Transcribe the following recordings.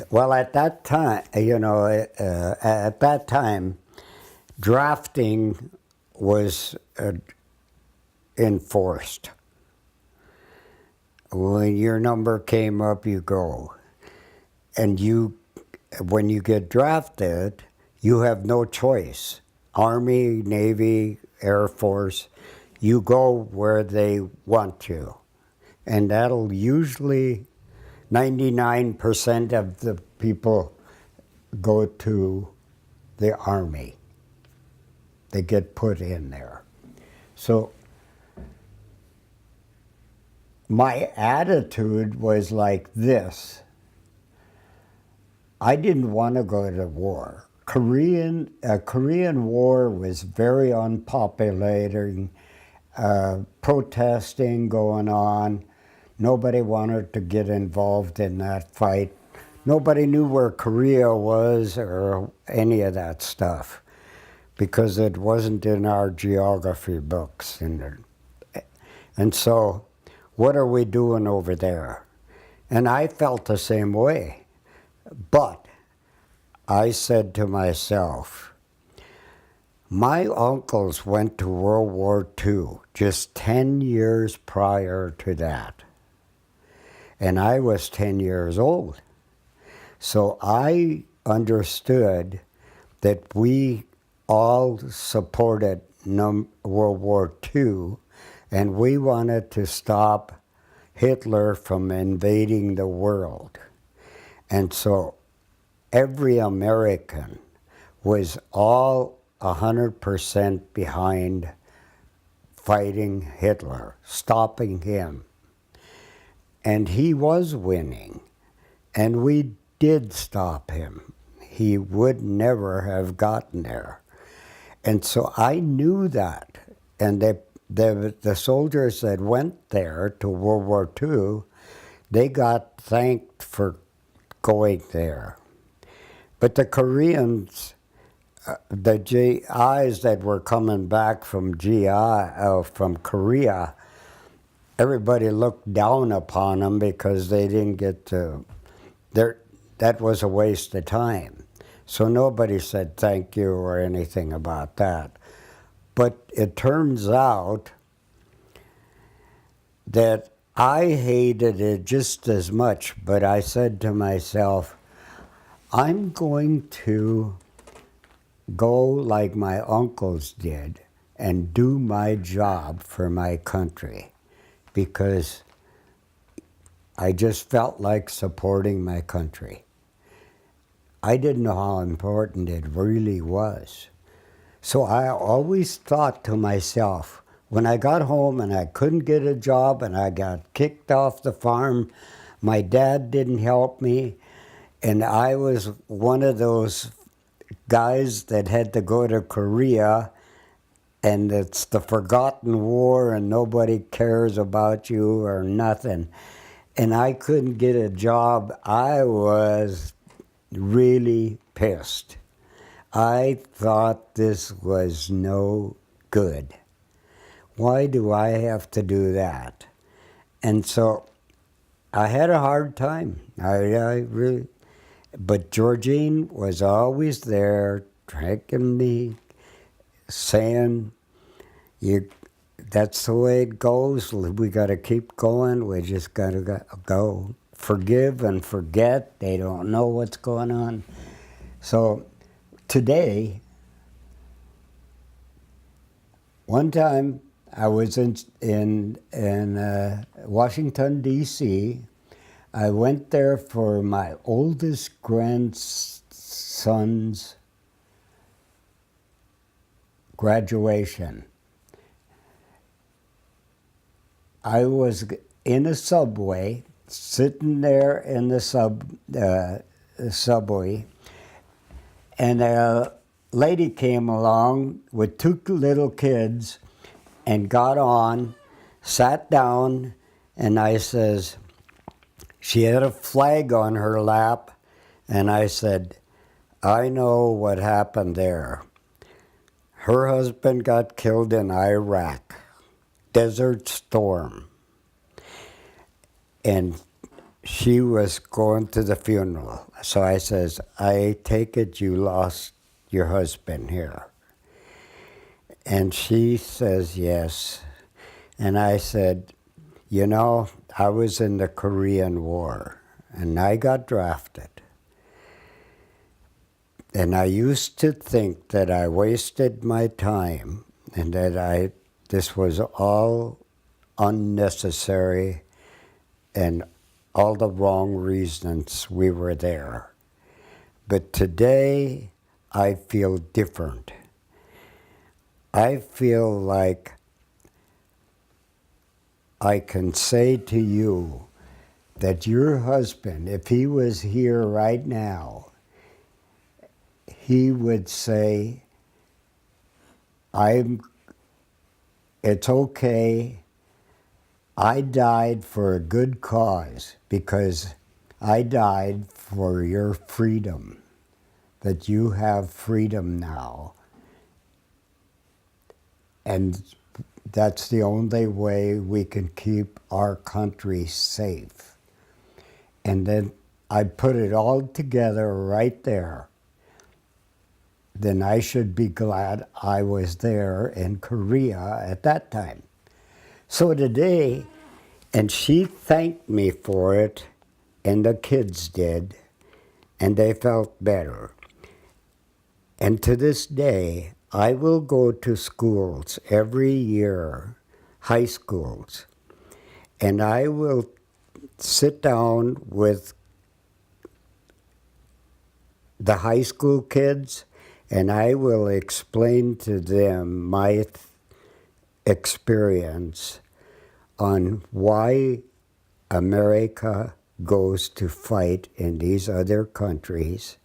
Well, at that time, at that time, drafting was enforced. When your number came up, you go. And when you get drafted, you have no choice. Army, Navy, Air Force, you go where they want you. And that'll usually, 99% of the people go to the Army. They get put in there. So my attitude was like this. I didn't want to go to war. Korean War was very unpopular, protesting going on. Nobody wanted to get involved in that fight. Nobody knew where Korea was or any of that stuff because it wasn't in our geography books. And so, what are we doing over there? And I felt the same way. But I said to myself, my uncles went to World War II just 10 years prior to that. And I was 10 years old. So I understood that we all supported World War II, and we wanted to stop Hitler from invading the world. And so every American was all 100% behind fighting Hitler, stopping him. And he was winning, and we did stop him. He would never have gotten there. And so I knew that. And the soldiers that went there to World War II, they got thanked for going there. But the Koreans, the GIs that were coming back from from Korea, everybody looked down upon them because they didn't get to. That was a waste of time. So nobody said thank you or anything about that. But it turns out that I hated it just as much, but I said to myself, I'm going to go like my uncles did and do my job for my country because I just felt like supporting my country. I didn't know how important it really was. So I always thought to myself, when I got home and I couldn't get a job and I got kicked off the farm, my dad didn't help me, and I was one of those guys that had to go to Korea, and it's the forgotten war and nobody cares about you or nothing. And I couldn't get a job. I was really pissed. I thought this was no good. Why do I have to do that? And so I had a hard time. I really, but Georgine was always there, tracking me, saying, that's the way it goes. We got to keep going. We just got to go. Forgive and forget. They don't know what's going on. So today, one time I was in Washington, D.C. I went there for my oldest grandson's graduation. I was in a subway, sitting there in the subway, and a lady came along with two little kids and got on, sat down, and I says, she had a flag on her lap, and I said, I know what happened there. Her husband got killed in Iraq. Desert Storm. And she was going to the funeral. So I says, I take it you lost your husband here. And she says, yes. And I said, you know, I was in the Korean War, and I got drafted. And I used to think that I wasted my time and that this was all unnecessary and all the wrong reasons we were there. But today, I feel different. I feel like I can say to you that your husband, if he was here right now, he would say, it's okay. I died for a good cause because I died for your freedom, that you have freedom now. And that's the only way we can keep our country safe. And then I put it all together right there. Then I should be glad I was there in Korea at that time. So today, and she thanked me for it, and the kids did, and they felt better. And to this day, I will go to schools every year, high schools, and I will sit down with the high school kids, and I will explain to them my experience on why America goes to fight in these other countries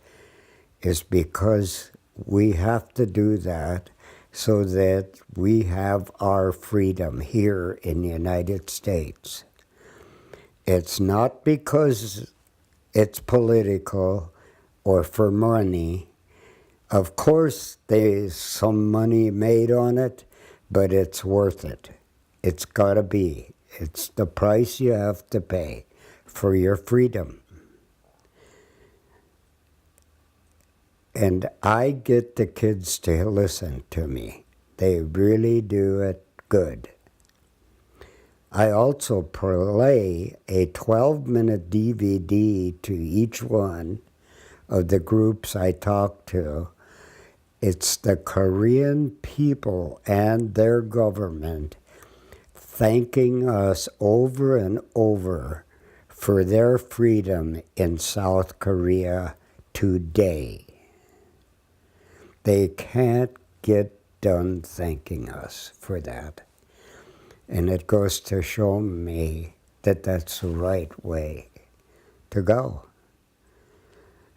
is because we have to do that so that we have our freedom here in the United States. It's not because it's political or for money. Of course, there's some money made on it, but it's worth it. It's got to be. It's the price you have to pay for your freedom. And I get the kids to listen to me. They really do it good. I also play a 12-minute DVD to each one of the groups I talk to. It's the Korean people and their government thanking us over and over for their freedom in South Korea today. They can't get done thanking us for that. And it goes to show me that that's the right way to go.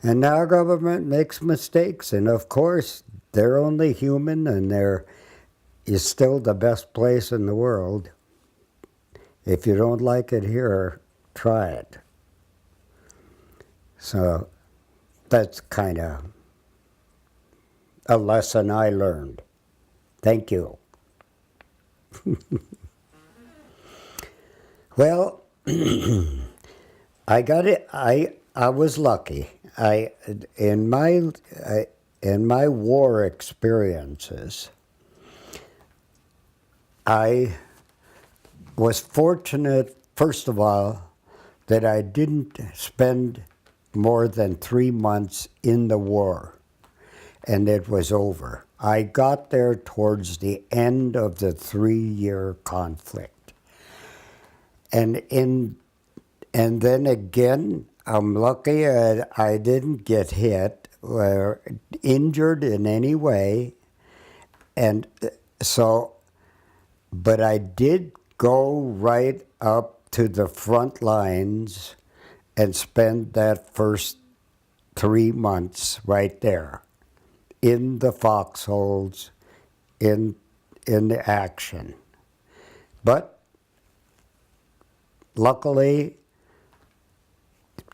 And our government makes mistakes, and of course, they're only human, and is still the best place in the world. If you don't like it here, try it. So that's kind of a lesson I learned. Thank you. Well, I got it. I was lucky. In my war experiences, I was fortunate, first of all, that I didn't spend more than 3 months in the war, and it was over. I got there towards the end of the 3-year conflict. And then again, I'm lucky I didn't get hit or injured in any way. And so, but I did go right up to the front lines and spend that first 3 months right there in the foxholes, in the action. But luckily,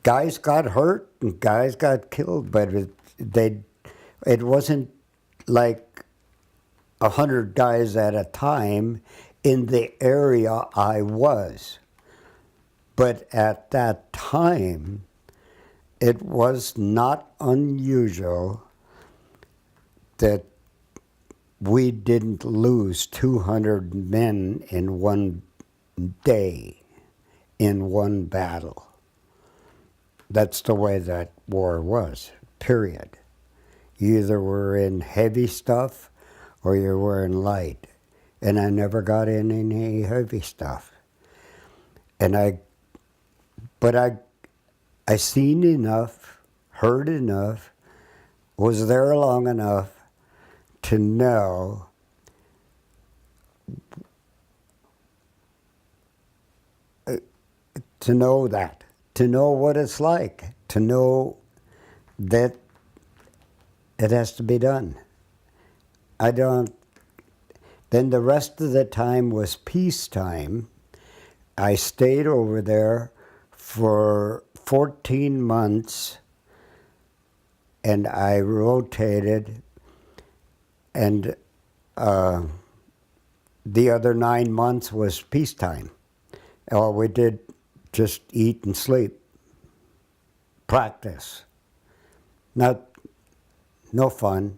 guys got hurt and guys got killed, but it wasn't like 100 guys at a time in the area I was. But at that time, it was not unusual that we didn't lose 200 men in one day, in one battle. That's the way that war was, period. You either were in heavy stuff or you were in light. And I never got in any heavy stuff. But I seen enough, heard enough, was there long enough to know that, to know what it's like, to know that it has to be done. Then the rest of the time was peacetime. I stayed over there for 14 months, and I rotated, and the other 9 months was peacetime. All we did, just eat and sleep, practice. No fun,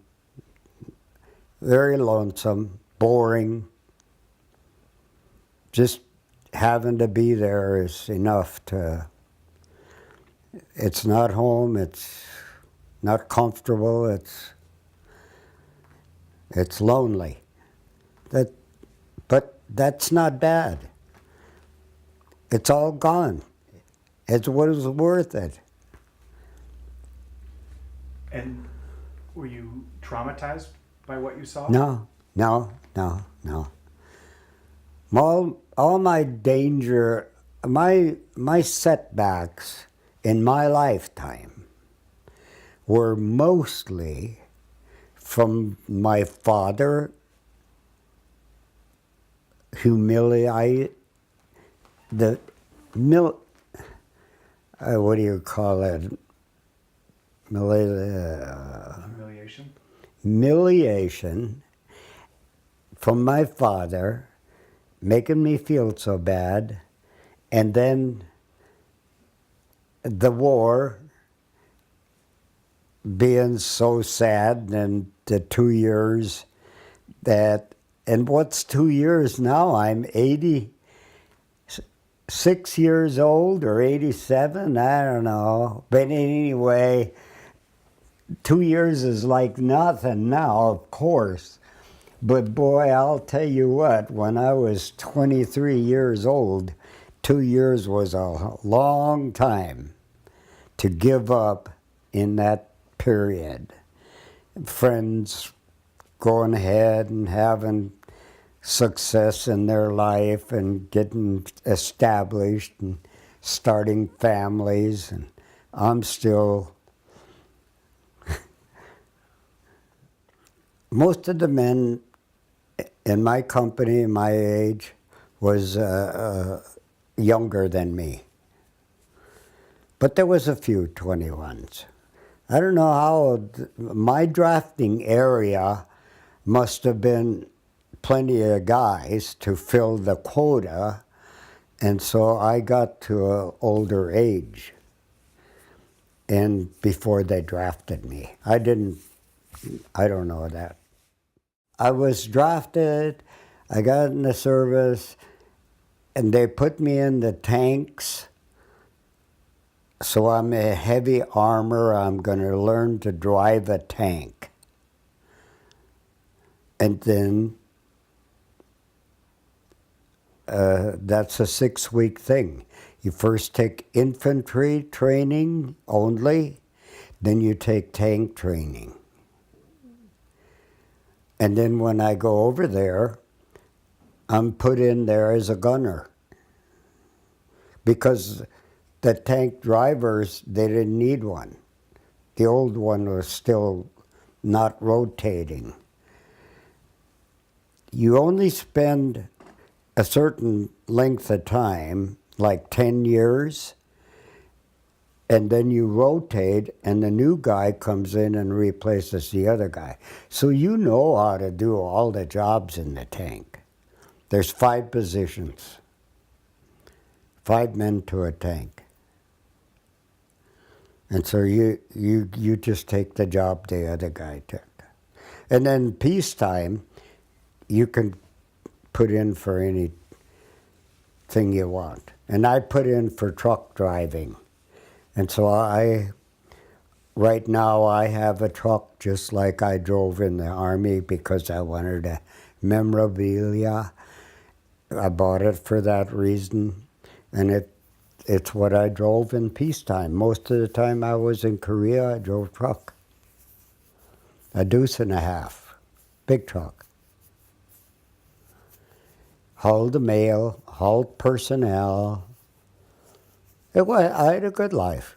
very lonesome, boring. Just having to be there is enough to, it's not home, it's not comfortable, it's lonely. But that's not bad. It's all gone. It was worth it. And were you traumatized by what you saw? No. All my danger, my setbacks in my lifetime were mostly from my father what do you call it? Humiliation? Humiliation from my father, making me feel so bad, and then the war being so sad, and the 2 years that, and what's 2 years now? I'm 86 years old or 87, I don't know. But anyway, 2 years is like nothing now, of course. But boy, I'll tell you what, when I was 23 years old, 2 years was a long time to give up in that period. Friends going ahead and having success in their life and getting established and starting families, and I'm still... Most of the men in my company, my age, was younger than me. But there was a few 21s. I don't know how, my drafting area must have been plenty of guys to fill the quota, and so I got to an older age, and before they drafted me. I don't know that. I was drafted, I got in the service, and they put me in the tanks. So I'm a heavy armor, I'm going to learn to drive a tank. And then that's a 6-week thing. You first take infantry training only, then you take tank training. And then when I go over there, I'm put in there as a gunner. Because the tank drivers, they didn't need one. The old one was still not rotating. You only spend a certain length of time, like 10 years, and then you rotate, and the new guy comes in and replaces the other guy. So you know how to do all the jobs in the tank. There's 5 positions. 5 men to a tank. And so you just take the job the other guy took. And then peacetime, you can put in for anything you want. And I put in for truck driving. And so right now I have a truck just like I drove in the Army because I wanted a memorabilia. I bought it for that reason. And it's what I drove in peacetime. Most of the time I was in Korea, I drove truck. A deuce and a half, big truck. Hauled the mail, hauled personnel. I had a good life.